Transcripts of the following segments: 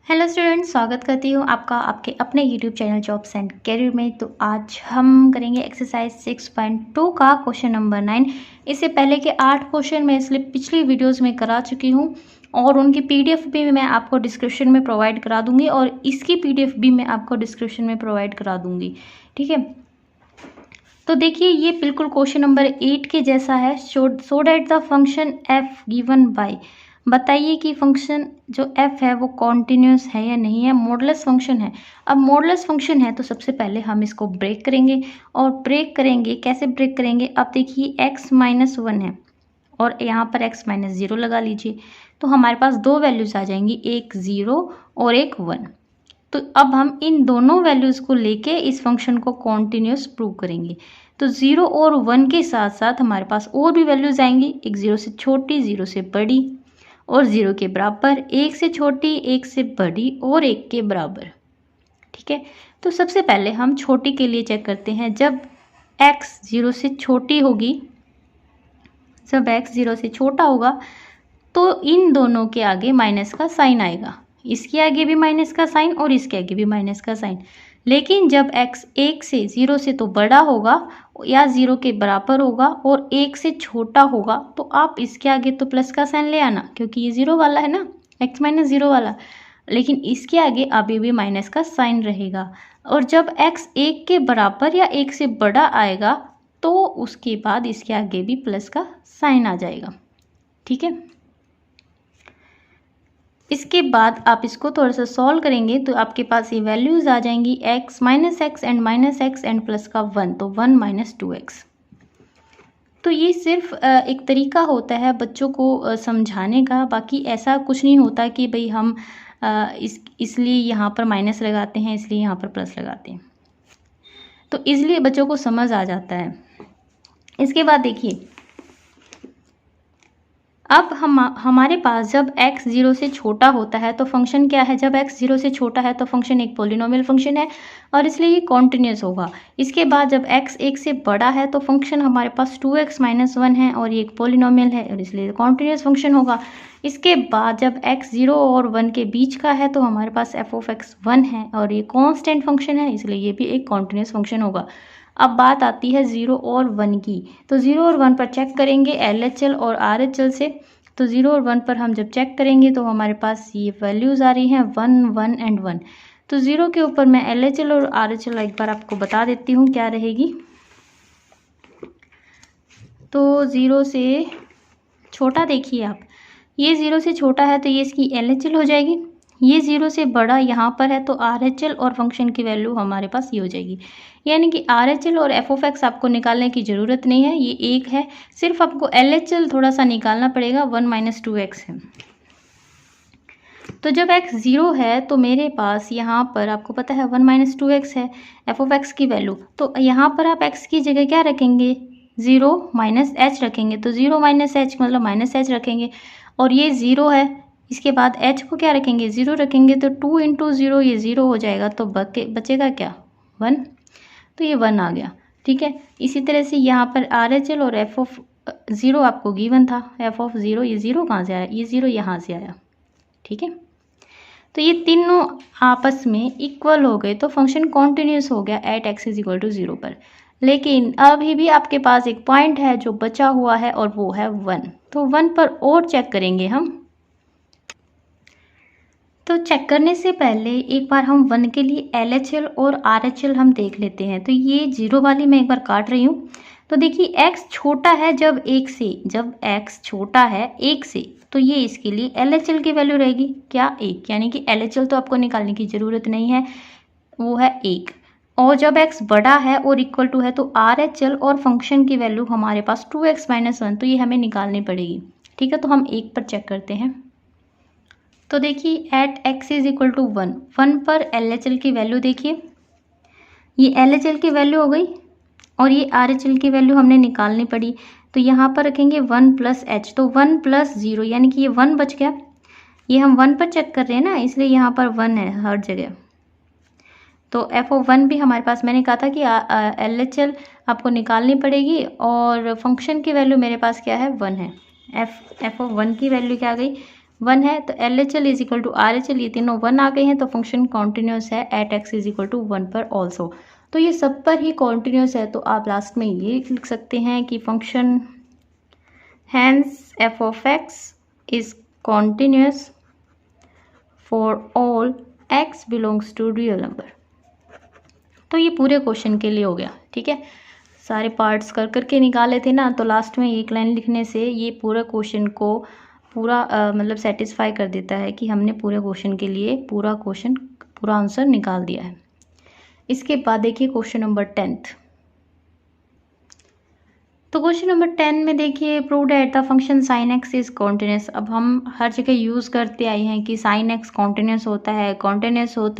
Hello students, स्वागत करती हूँ आपका आपके अपने YouTube channel jobs and career में। तो आज हम करेंगे एक्सरसाइज 6.2 का क्वेश्चन नंबर 9। इससे पहले के 8 क्वेश्चन मैं इसलिए पिछली वीडियोस में करा चुकी हूँ और उनकी पीडीएफ भी मैं आपको डिस्क्रिप्शन में प्रोवाइड करा दूंगी और इसकी पीडीएफ भी मैं आपको डिस्क्रिप्शन में प्रोवाइड करा दूंगी। ठीक है, तो देखिए ये बिल्कुल क्वेश्चन नंबर 8 के जैसा है। So that the function F given by, बताइए कि फंक्शन जो f है वो कॉन्टिन्यूस है या नहीं है, मॉडुलस फंक्शन है। अब मॉडुलस फंक्शन है तो सबसे पहले हम इसको ब्रेक करेंगे और ब्रेक करेंगे कैसे ब्रेक करेंगे। अब देखिए x माइनस 1 है और यहाँ पर x माइनस 0 लगा लीजिए, तो हमारे पास दो वैल्यूज आ जाएंगी, एक 0 और एक 1। तो अब हम इन दोनों वैल्यूज को लेके इस फंक्शन को कॉन्टिन्यूस प्रूव करेंगे। तो 0 और 1 के साथ साथ हमारे पास और भी वैल्यूज आएंगी, एक 0 से छोटी, 0 से बड़ी और 0 के बराबर, 1 से छोटी, 1 से बड़ी और 1 के बराबर। ठीक है, तो सबसे पहले हम छोटी के लिए चेक करते हैं। जब x 0 से छोटी होगी, जब x 0 से छोटा होगा तो इन दोनों के आगे माइनस का साइन आएगा, इसके आगे भी माइनस का साइन और इसके आगे भी माइनस का साइन। लेकिन जब x 1 से 0 से तो बड़ा होगा या 0 के बराबर होगा और 1 से छोटा होगा तो आप इसके आगे तो प्लस का साइन ले आना, क्योंकि ये 0 वाला है ना, x माइनस 0 वाला। लेकिन इसके आगे अभी भी माइनस का साइन रहेगा। और जब x 1 के बराबर या 1 से बड़ा आएगा तो उसके बाद इसके आगे भी प्लस का साइन आ जाएगा। ठीक है, इसके बाद आप इसको थोड़ा सा सॉल्व करेंगे तो आपके पास ये वैल्यूज आ जाएंगी, x minus x and plus का 1, तो 1 माइनस 2x। तो ये सिर्फ एक तरीका होता है बच्चों को समझाने का, बाकी ऐसा कुछ नहीं होता कि भाई हम इसलिए यहाँ पर माइनस लगाते हैं इसलिए यहाँ पर प्लस लगाते हैं, तो इसलिए बच्चों को समझ आ जाता है। इसके बाद देखिए, अब हमारे पास जब x 0 से छोटा होता है तो फंक्शन क्या है, जब x 0 से छोटा है तो फंक्शन एक पॉलिनोमियल फंक्शन है और इसलिए ये कॉन्टिन्यूस होगा। इसके बाद जब x 1 से बड़ा है तो फंक्शन हमारे पास 2x माइनस 1 है और ये एक पॉलिनोमियल है और इसलिए कॉन्टिन्यूस फंक्शन होगा। इसके बाद जब x 0 और 1 के बीच का है तो हमारे पास f ऑफ x 1 है और ये कॉन्स्टेंट फंक्शन है, इसलिए ये भी एक कॉन्टिन्यूस फंक्शन होगा। अब बात आती है 0 और 1 की, तो 0 और 1 पर चेक करेंगे LHL और RHL से। तो 0 और 1 पर हम जब चेक करेंगे तो हमारे पास ये वैल्यूज़ आ रही हैं 1, 1 एंड 1। तो 0 के ऊपर मैं LHL और RHL एक बार आपको बता देती हूँ क्या रहेगी। तो 0 से छोटा देखिए आप, ये 0 से छोटा है तो ये इसकी LHL हो जाएगी, ये 0 से बड़ा यहाँ पर है तो RHL और फंक्शन की वैल्यू हमारे पास ये हो जाएगी। यानी कि RHL और f ऑफ x आपको निकालने की ज़रूरत नहीं है, ये एक है, सिर्फ आपको LHL थोड़ा सा निकालना पड़ेगा, 1 माइनस 2x है। तो जब x 0 है तो मेरे पास यहाँ पर आपको पता है 1 माइनस 2x है f ऑफ x की वैल्यू, तो यहाँ पर आप x की जगह क्या रखेंगे, 0 माइनस h रखेंगे। तो 0 माइनस h मतलब माइनस h रखेंगे और ये 0 है, इसके बाद h को क्या रखेंगे, 0 रखेंगे, तो 2 इंटू 0 ये 0 हो जाएगा, तो बचेगा क्या, 1, तो ये 1 आ गया। ठीक है, इसी तरह से यहाँ पर RHL और f ऑफ 0 आपको गिवन था, f ऑफ 0, ये 0 कहाँ से आया, ये 0 यहाँ से आया। ठीक है, तो ये तीनों आपस में इक्वल हो गए तो फंक्शन कॉन्टिन्यूस हो गया at x is equal to 0 पर। लेकिन अभी भी आपके पास एक पॉइंट है जो बचा हुआ है और वो है 1, तो 1 पर और चेक करेंगे हम। तो चेक करने से पहले एक बार हम 1 के लिए LHL और RHL हम देख लेते हैं। तो ये 0 वाली मैं एक बार काट रही हूँ। तो देखिए x छोटा है जब 1 से, जब x छोटा है 1 से तो ये इसके लिए LHL की वैल्यू रहेगी क्या, 1, यानी कि LHL तो आपको निकालने की ज़रूरत नहीं है, वो है 1। और जब x बड़ा है और इक्वल टू है तो RHL और फंक्शन की वैल्यू हमारे पास 2x माइनस 1, तो ये हमें निकालनी पड़ेगी। ठीक है, तो हम 1 पर चेक करते हैं। तो देखिए at x is equal to 1, 1 पर LHL की वैल्यू देखिए, ये LHL की वैल्यू हो गई और ये RHL की वैल्यू हमने निकालनी पड़ी। तो यहाँ पर रखेंगे 1 प्लस h, तो 1 प्लस 0 यानी कि ये 1 बच गया। ये हम 1 पर चेक कर रहे हैं ना, इसलिए यहाँ पर 1 है हर जगह। तो f ऑफ 1 भी हमारे पास, मैंने कहा था कि LHL आपको निकालनी पड़ेगी और फंक्शन की वैल्यू मेरे पास क्या है, 1 है। f ऑफ 1 की वैल्यू क्या आ गई, 1 है, तो LHL is equal to RHL, ये तीनों 1 आ गए हैं, तो फंक्शन कॉन्टिन्यूस है at x is equal to 1 पर ऑल्सो। तो ये सब पर ही कॉन्टिन्यूस है, तो आप लास्ट में ये लिख सकते हैं कि function hence f of x is continuous for all x belongs to real number. तो ये पूरे क्वेश्चन के लिए हो गया, ठीक है। सारे पार्ट्स कर करके निकाले थे ना, तो लास्ट में एक लाइन लिखने से ये पूरा क्वेश्चन को पूरा मतलब सेटिस्फाई कर देता है कि हमने पूरे क्वेश्चन के लिए पूरा आंसर निकाल दिया है। इसके बाद देखिए क्वेश्चन नंबर 10th। तो क्वेश्चन नंबर 10 में देखिए prove that the function sine x is continuous. अब हम हर जगह यूज़ करते आए हैं कि साइन एक्स कॉन्टिन्यूस होता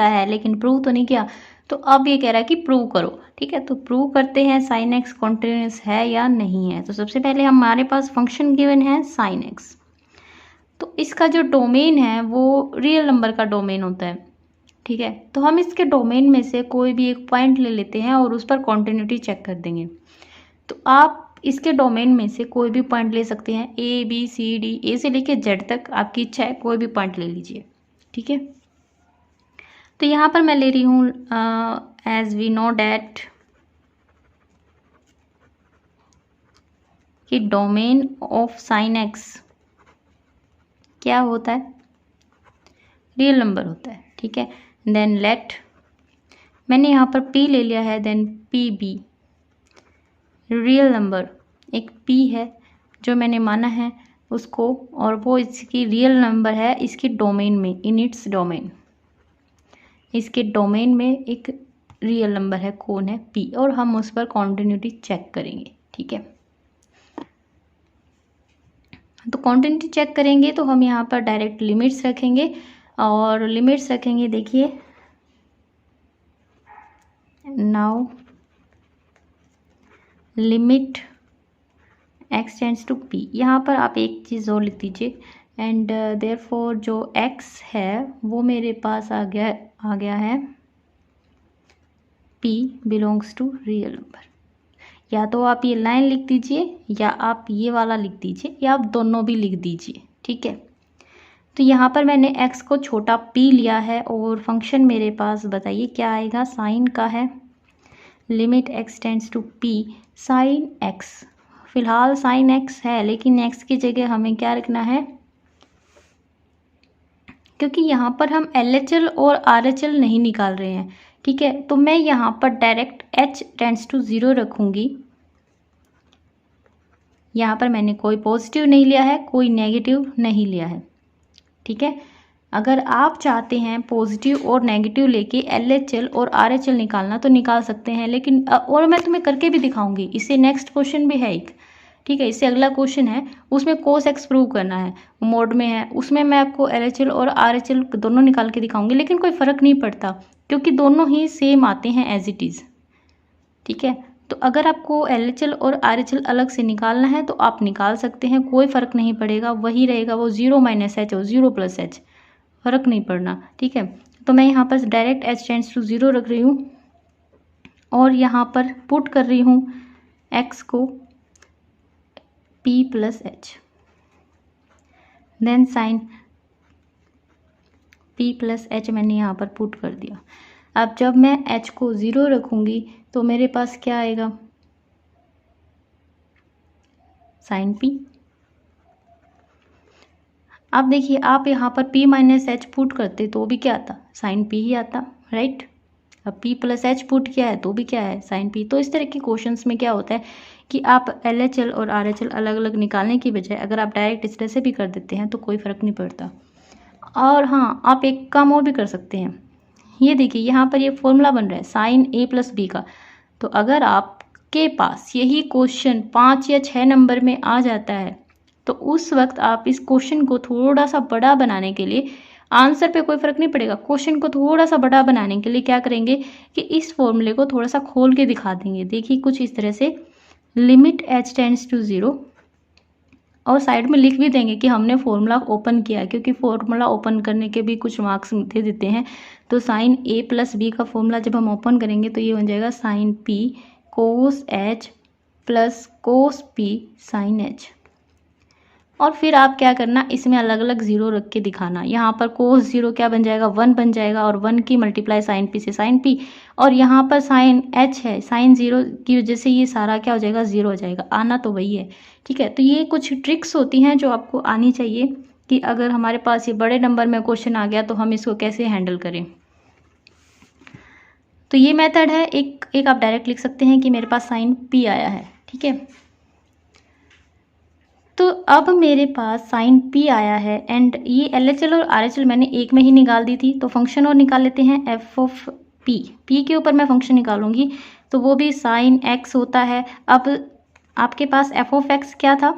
है, लेकिन प्रूव तो नहीं किया। तो अब ये कह रहा है कि प्रूव करो, ठीक है। तो प्रूव करते हैं साइन एक्स कॉन्टिन्यूस है या नहीं है। तो सबसे पहले हमारे पास फंक्शन गिवन है साइन एक्स, तो इसका जो डोमेन है वो रियल नंबर का डोमेन होता है, ठीक है। तो हम इसके डोमेन में से कोई भी एक पॉइंट ले लेते हैं और उस पर कॉन्टिन्यूटी चेक कर देंगे। तो आप इसके डोमेन में से कोई भी पॉइंट ले सकते हैं, A B C D, A से लेके Z तक आपकी इच्छा है, कोई भी पॉइंट ले लीजिए, ठीक है। तो यहाँ पर मैं ले रही हूँ एज वी नो डैट कि डोमेन ऑफ साइन एक्स क्या होता है, रियल नंबर होता है, ठीक है। देन लेट, मैंने यहाँ पर P ले लिया है, देन PB रियल नंबर, एक P है जो मैंने माना है उसको, और वो इसकी रियल नंबर है इसकी डोमेन में, इन इट्स डोमेन, इसके डोमेन में एक रियल नंबर है, कौन है, P, और हम उस पर कॉन्टिन्यूटी चेक करेंगे, ठीक है। तो कॉन्टिन्यूटी चेक करेंगे तो हम यहाँ पर डायरेक्ट लिमिट्स रखेंगे, और लिमिट्स रखेंगे, देखिए now limit x tends to p। यहाँ पर आप एक चीज़ और लिख दीजिए, एंड देयरफॉर जो x है वो मेरे पास आ गया है p belongs to real number. या तो आप ये लाइन लिख दीजिए, या आप ये वाला लिख दीजिए, या आप दोनों भी लिख दीजिए, ठीक है। तो यहाँ पर मैंने x को छोटा p लिया है, और फंक्शन मेरे पास बताइए क्या आएगा, साइन का है, limit x tends to p sine x। फिलहाल साइन x है, लेकिन x की जगह हमें क्या रखना है, क्योंकि यहाँ पर हम LHL और RHL नहीं निकाल रहे हैं, ठीक है। तो मैं यहाँ पर डायरेक्ट h टेंड्स टू 0 रखूँगी। यहाँ पर मैंने कोई पॉजिटिव नहीं लिया है, कोई नेगेटिव नहीं लिया है, ठीक है। अगर आप चाहते हैं पॉजिटिव और नेगेटिव लेके LHL और RHL निकालना तो निकाल सकते हैं, लेकिन और मैं तुम्हें करके भी दिखाऊंगी, इससे नेक्स्ट क्वेश्चन भी है एक, ठीक है। इससे अगला क्वेश्चन है, उसमें कोस एक्स प्रूव करना है, मोड में है, उसमें मैं आपको LHL और RHL दोनों निकाल के दिखाऊंगी, लेकिन कोई फ़र्क नहीं पड़ता क्योंकि दोनों ही सेम आते हैं एज इट इज़, ठीक है। तो अगर आपको LHL और RHL अलग से निकालना है तो आप निकाल सकते हैं, कोई फ़र्क नहीं पड़ेगा, वही रहेगा, वो 0 - h हो 0 + h, फ़र्क नहीं पड़ना, ठीक है। तो मैं यहाँ पर डायरेक्ट h टेंड्स टू 0 रख रही हूँ, और यहाँ पर पुट कर रही हूँ x को p + h, then sine p + h मैंने यहाँ पर पुट कर दिया। अब जब मैं h को 0 रखूँगी तो मेरे पास क्या आएगा, साइन p। अब देखिए आप यहाँ पर p - h पुट करते तो भी क्या आता, साइन p ही आता, राइट। अब p + h पुट किया है तो भी क्या है, साइन p। तो इस तरह के क्वेश्चंस में क्या होता है कि आप LHL और RHL अलग अलग निकालने की बजाय अगर आप डायरेक्ट इस तरह से भी कर देते हैं तो कोई फ़र्क नहीं पड़ता। और हाँ, आप एक काम और भी कर सकते हैं, ये देखिए यहाँ पर ये फॉर्मूला बन रहा है साइन a + b का। तो अगर आपके पास यही क्वेश्चन 5 या 6 नंबर में आ जाता है तो उस वक्त आप इस क्वेश्चन को थोड़ा सा बड़ा बनाने के लिए, आंसर पे कोई फ़र्क नहीं पड़ेगा, क्वेश्चन को थोड़ा सा बड़ा बनाने के लिए क्या करेंगे कि इस फॉर्मूले को थोड़ा सा खोल के दिखा देंगे। देखिए कुछ इस तरह से, लिमिट h टेंड्स टू 0, और साइड में लिख भी देंगे कि हमने फॉर्मूला ओपन किया है, क्योंकि फॉर्मूला ओपन करने के भी कुछ मार्क्स दे देते हैं। तो साइन a + b का फॉर्मूला जब हम ओपन करेंगे तो ये बन जाएगा साइन p कोस h + कोस p साइन h। और फिर आप क्या करना, इसमें अलग अलग जीरो रख के दिखाना। यहाँ पर कोस जीरो क्या बन जाएगा, 1 बन जाएगा, और 1 की मल्टीप्लाई साइन पी से साइन पी, और यहाँ पर साइन एच है, साइन जीरो की वजह से ये सारा क्या हो जाएगा, जीरो हो जाएगा। आना तो वही है, ठीक है। तो ये कुछ ट्रिक्स होती हैं जो आपको आनी चाहिए कि अगर हमारे पास ये बड़े नंबर में क्वेश्चन आ गया तो हम इसको कैसे हैंडल करें। तो ये मेथड है। एक आप डायरेक्ट लिख सकते हैं कि मेरे पास साइन पी आया है, ठीक है। तो अब मेरे पास साइन पी आया है एंड ये LHL और RHL मैंने एक में ही निकाल दी थी, तो फंक्शन और निकाल लेते हैं। एफ ऑफ पी, पी के ऊपर मैं फंक्शन निकालूंगी तो वो भी साइन एक्स होता है। अब आपके पास एफ ऑफ एक्स क्या था,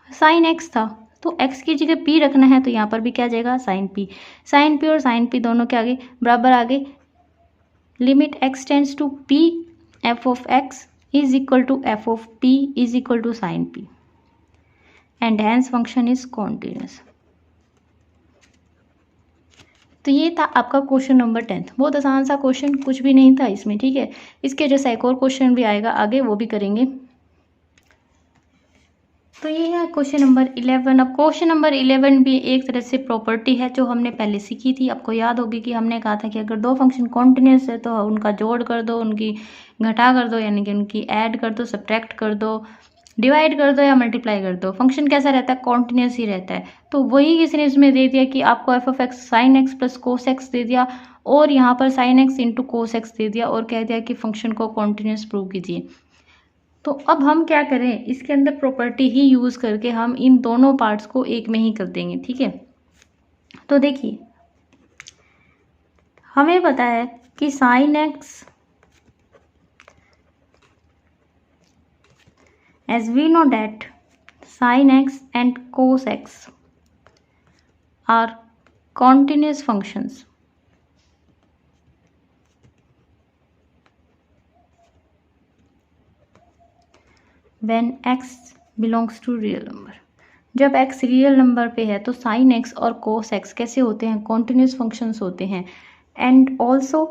साइन एक्स था, तो एक्स की जगह पी रखना है, तो यहाँ पर भी क्या आ जाएगा, साइन पी। साइन पी और साइन पी दोनों के आगे बराबर आगे, limit x tends to p, f of x is equal to F of p is equal to sine p, and hence function is continuous. तो ये था आपका क्वेश्चन नंबर 10। बहुत आसान सा क्वेश्चन, कुछ भी नहीं था इसमें, ठीक है। इसके जैसा एक और क्वेश्चन भी आएगा आगे, वो भी करेंगे। तो ये है क्वेश्चन नंबर 11। अब क्वेश्चन नंबर 11 भी एक तरह से प्रॉपर्टी है जो हमने पहले सीखी थी। आपको याद होगी कि हमने कहा था कि अगर दो फंक्शन कॉन्टिन्यूस है तो उनका जोड़ कर दो, उनकी घटा कर दो, यानी कि उनकी ऐड कर दो, सब्ट्रैक्ट कर दो, डिवाइड कर दो या मल्टीप्लाई कर दो, फंक्शन कैसा रहता है, कॉन्टिन्यूस ही रहता है। तो वही किसी ने इसमें दे दिया कि आपको F of X sine x plus cos X दे दिया, और यहाँ पर sine x into cos X दे दिया, और कह दिया कि फंक्शन को कॉन्टिन्यूस प्रूव कीजिए। तो अब हम क्या करें, इसके अंदर प्रॉपर्टी ही यूज़ करके हम इन दोनों पार्ट्स को एक में ही कर देंगे, ठीक है। तो देखिए, हमें पता है कि sine x, as we know that sin x and cos x are continuous functions when x belongs to real number। जब x रियल नंबर पे है तो sin x और cos x कैसे होते हैं, continuous functions होते हैं। and also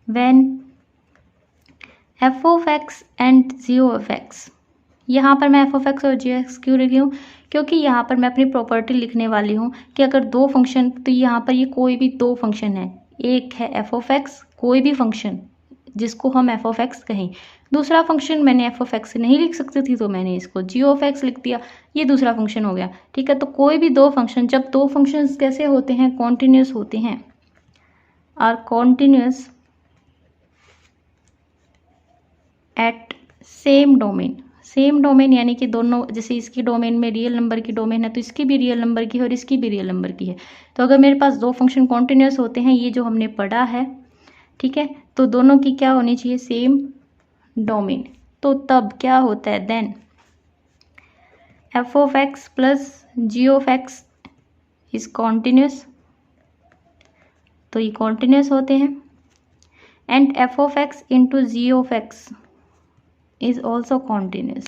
when f of x and g of x, यहाँ पर मैं एफ ऑफ एक्स और जी एक्स क्यों लिखी हूँ, क्योंकि यहाँ पर मैं अपनी प्रॉपर्टी लिखने वाली हूँ कि अगर दो फंक्शन, तो यहाँ पर ये कोई भी दो फंक्शन है, एक है एफ ऑफ एक्स, कोई भी फंक्शन जिसको हम एफ ऑफ एक्स कहें, दूसरा फंक्शन मैंने एफ ऑफ एक्स नहीं लिख सकती थी तो मैंने इसको जी ऑफ एक्स लिख दिया, ये दूसरा फंक्शन हो गया, ठीक है। तो कोई भी दो फंक्शन, जब दो फंक्शन कैसे होते हैं, कॉन्टिन्यूस होते हैं, are continuous at same domain. Same domain यानी कि दोनों, जैसे इसकी डोमेन में रियल नंबर की डोमेन है तो इसकी भी रियल नंबर की है और इसकी भी रियल नंबर की है। तो अगर मेरे पास दो फंक्शन कॉन्टिन्यूस होते हैं, ये जो हमने पढ़ा है, ठीक है, तो दोनों की क्या होनी चाहिए, सेम डोमेन। तो तब क्या होता है, then f of x plus g of x is continuous, तो ये कॉन्टिन्यूस होते हैं। And f of x into g of x is also continuous।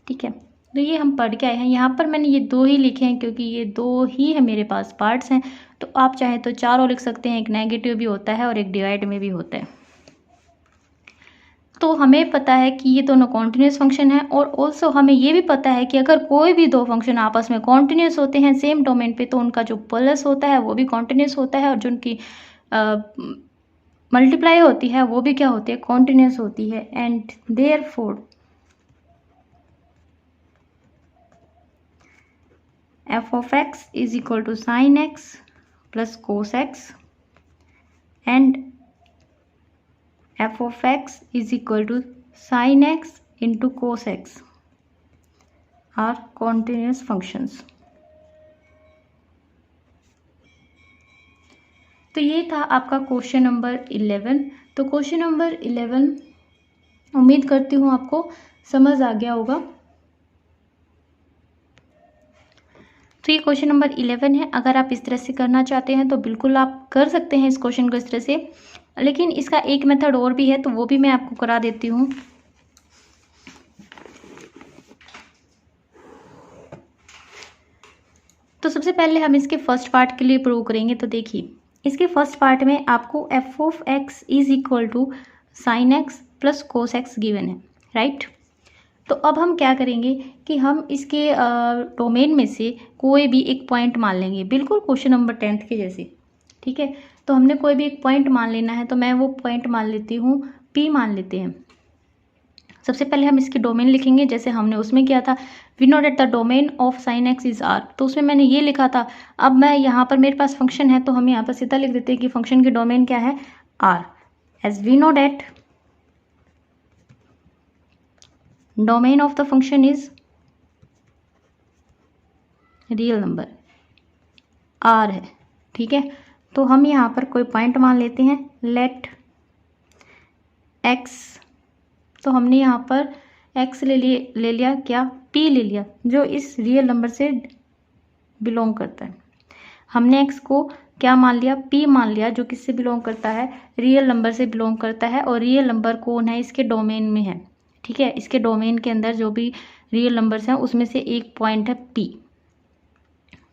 ठीक है, तो ये हम पढ़ के आए हैं। यहाँ पर मैंने ये दो ही लिखे हैं क्योंकि ये दो ही है मेरे पास पार्ट्स हैं। तो आप चाहे तो चार और लिख सकते हैं, एक नेगेटिव भी होता है और एक डिवाइड में भी होता है। तो हमें पता है कि ये दोनों कॉन्टिन्यूस फंक्शन है, और ऑल्सो हमें ये भी पता है कि अगर कोई भी दो फंक्शन आपस में कॉन्टिन्यूस होते हैं सेम डोमेन पे, तो उनका जो प्लस होता है वो भी कॉन्टिन्यूस होता है, और जो उनकी मल्टीप्लाई होती है वो भी क्या होती है, कॉन्टिन्यूस होती है। And therefore f of x is equal to sine x plus cos x, and f of x is equal to sine x into cos x are continuous functions. तो ये था आपका क्वेश्चन नंबर 11। तो question number 11 उम्मीद करती हूँ आपको समझ आ गया होगा। तो ये क्वेश्चन नंबर 11 है। अगर आप इस तरह से करना चाहते हैं तो बिल्कुल आप कर सकते हैं इस क्वेश्चन को इस तरह से, लेकिन इसका एक मेथड और भी है तो वो भी मैं आपको करा देती हूँ। तो सबसे पहले हम इसके फर्स्ट पार्ट के लिए प्रूव करेंगे। तो देखिए, इसके फर्स्ट पार्ट में आपको F of x is equal to sine x plus cos x given है, राइट। तो अब हम क्या करेंगे कि हम इसके डोमेन में से कोई भी एक पॉइंट मान लेंगे, बिल्कुल क्वेश्चन नंबर 10 के जैसे, ठीक है। तो हमने कोई भी एक पॉइंट मान लेना है, तो मैं वो पॉइंट मान लेती हूँ, पी मान लेते हैं। सबसे पहले हम इसके डोमेन लिखेंगे जैसे हमने उसमें किया था, we know that the domain of sine x is R, तो उसमें मैंने ये लिखा था। अब मैं यहाँ पर मेरे पास फंक्शन है, तो हम यहाँ पर सीधा लिख देते हैं कि फंक्शन की डोमेन क्या है, R, as we know that domain of the function is real number, R है, ठीक है। तो हम यहाँ पर कोई पॉइंट मान लेते हैं, लेट एक्स, तो हमने यहाँ पर x ले लिया क्या, p ले लिया, जो इस रियल नंबर से बिलोंग करता है। हमने x को क्या मान लिया, p मान लिया, जो किससे बिलोंग करता है, रियल नंबर से बिलोंग करता है। और रियल नंबर कौन है, इसके डोमेन में है, ठीक है। इसके डोमेन के अंदर जो भी रियल नंबर्स हैं उसमें से एक पॉइंट है p।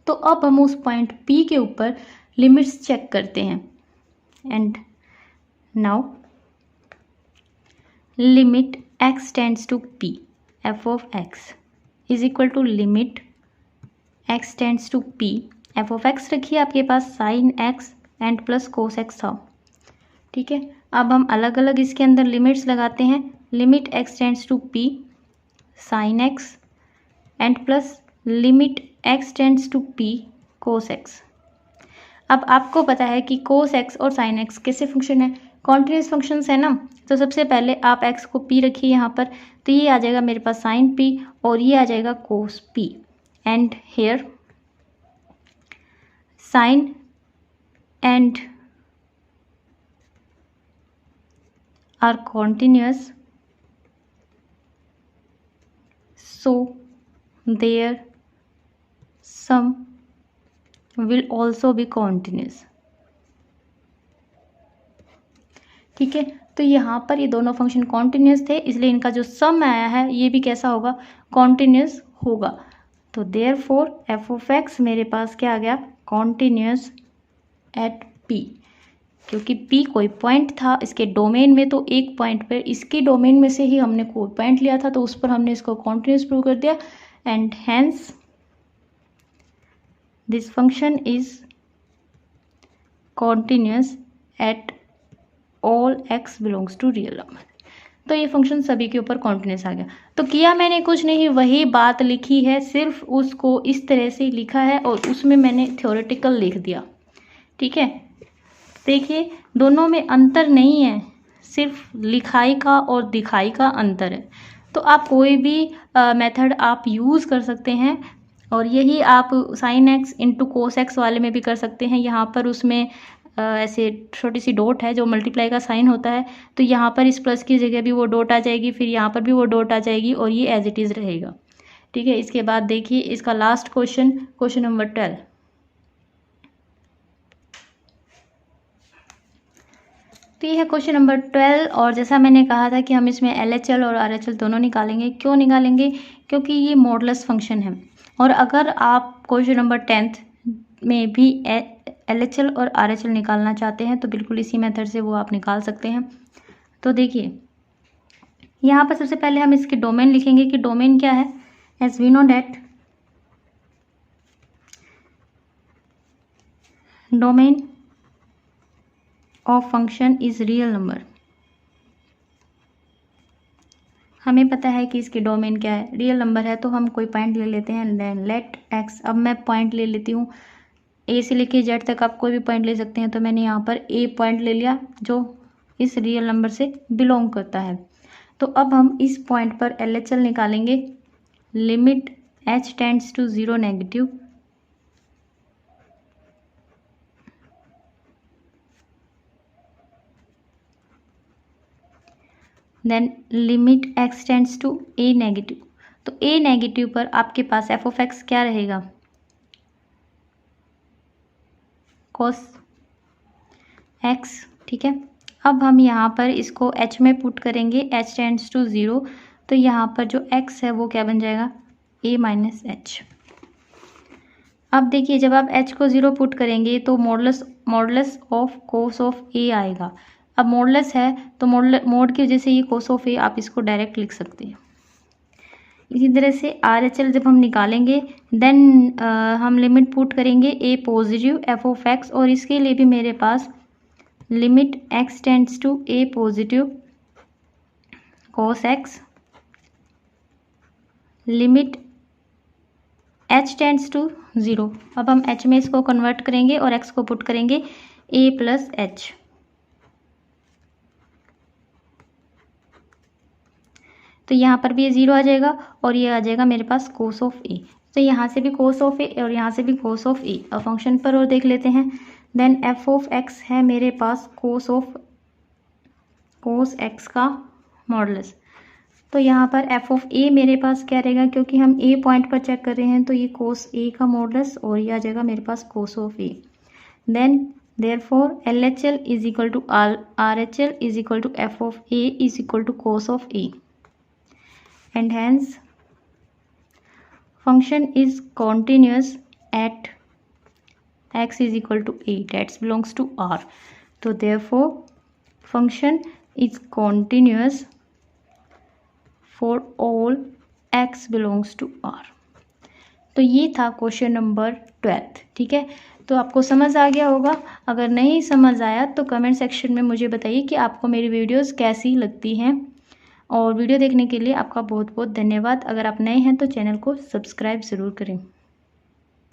तो अब हम उस पॉइंट p के ऊपर लिमिट्स चेक करते हैं। And now limit x tends to p, f of x is equal to limit x tends to p, f of x रखिए आपके पास, sine x and plus cos x था, ठीक है। अब हम अलग अलग इसके अंदर लिमिट्स लगाते हैं, limit x tends to p sine x and plus limit x tends to p cos x। अब आपको पता है कि कोस x और साइन x कैसे फंक्शन है, कॉन्टिन्यूस फंक्शंस है ना। तो सबसे पहले आप x को p रखिए यहाँ पर, तो ये आ जाएगा मेरे पास साइन p और ये आ जाएगा cos p। And here sine and are continuous, so their sum will also be continuous, ठीक है। तो यहाँ पर ये दोनों फंक्शन कॉन्टिन्यूस थे, इसलिए इनका जो सम आया है ये भी कैसा होगा, कॉन्टिन्यूस होगा। तो देयरफॉर एफ ऑफ एक्स मेरे पास क्या आ गया, कॉन्टिन्यूस एट पी, क्योंकि पी कोई पॉइंट था इसके डोमेन में, तो एक पॉइंट पर इसके डोमेन में से ही हमने कोई पॉइंट लिया था, तो उस पर हमने इसको कॉन्टिन्यूस प्रूव कर दिया। And hence this function is continuous at all x belongs to real number. तो ये फंक्शन सभी के ऊपर कॉन्टिन्यूस आ गया। तो किया मैंने कुछ नहीं, वही बात लिखी है, सिर्फ उसको इस तरह से लिखा है और उसमें मैंने थ्योरेटिकल लिख दिया, ठीक है। देखिए दोनों में अंतर नहीं है, सिर्फ लिखाई का और दिखाई का अंतर है। तो आप कोई भी मेथड आप यूज़ कर सकते हैं, और यही आप sine x into cos x वाले में भी कर सकते हैं। यहाँ पर उसमें ऐसे छोटी सी डॉट है जो मल्टीप्लाई का साइन होता है, तो यहाँ पर इस प्लस की जगह भी वो डॉट आ जाएगी, फिर यहाँ पर भी वो डॉट आ जाएगी, और ये एज इट इज़ रहेगा, ठीक है। इसके बाद देखिए इसका लास्ट क्वेश्चन, क्वेश्चन नंबर 12। तो ये है क्वेश्चन नंबर 12, और जैसा मैंने कहा था कि हम इसमें LHL और RHL दोनों निकालेंगे। क्यों निकालेंगे, क्योंकि ये मॉडुलस फंक्शन है, और अगर आप क्वेश्चन नंबर 10 में भी LHL और RHL निकालना चाहते हैं तो बिल्कुल इसी मेथड से वो आप निकाल सकते हैं। तो देखिए यहाँ पर सबसे पहले हम इसके डोमेन लिखेंगे कि डोमेन क्या है, as we know that domain of function is real number. हमें पता है कि इसकी डोमेन क्या है, रियल नंबर है, तो हम कोई पॉइंट ले लेते हैं, लेट एक्स। अब मैं पॉइंट ले लेती हूँ, ए से लेके जेड तक आप कोई भी पॉइंट ले सकते हैं, तो मैंने यहाँ पर ए पॉइंट ले लिया जो इस रियल नंबर से बिलोंग करता है। तो अब हम इस पॉइंट पर LHL निकालेंगे, limit h tends to 0 negative, then limit x tends to a negative. तो a नेगेटिव पर आपके पास f ऑफ x क्या रहेगा, cos x, ठीक है। अब हम यहाँ पर इसको h में पुट करेंगे, h टेंड्स टू 0, तो यहाँ पर जो x है वो क्या बन जाएगा, a माइनस h। अब देखिए जब आप h को 0 पुट करेंगे तो modulus modulus of cos of A आएगा। अब मॉडुलस है तो मोड की वजह से ये कोस ऑफ ए आप इसको डायरेक्ट लिख सकते हैं। इसी तरह से RHL जब हम निकालेंगे देन हम लिमिट पुट करेंगे A positive F of X, और इसके लिए भी मेरे पास limit x tends to A positive cos X, limit h tends to 0। अब हम h में इसको कन्वर्ट करेंगे और x को पुट करेंगे a प्लस एच। तो यहाँ पर भी ये 0 आ जाएगा और ये आ जाएगा मेरे पास कोस ऑफ ए। तो यहाँ से भी कोस ऑफ ए और यहाँ से भी कोस ऑफ ए। अब फंक्शन पर और देख लेते हैं। देन एफ ऑफ एक्स है मेरे पास कोस एक्स का मॉडुलस। तो यहाँ पर एफ ऑफ ए मेरे पास क्या रहेगा, क्योंकि हम ए पॉइंट पर चेक कर रहे हैं तो ये कोस ए का मॉडुलस और ये आ जाएगा मेरे पास cos of A. Then therefore LHL is equal to RHL is equal to F of A is equal to cos of A, and hence function is continuous at x is equal to a, that belongs to R. So therefore function is continuous for all x belongs to R. तो ये था question number 12। ठीक है, तो आपको समझ आ गया होगा। अगर नहीं समझ आया तो कमेंट सेक्शन में मुझे बताइए कि आपको मेरी वीडियोस कैसी लगती हैं। और वीडियो देखने के लिए आपका बहुत बहुत धन्यवाद। अगर आप नए हैं तो चैनल को सब्सक्राइब ज़रूर करें।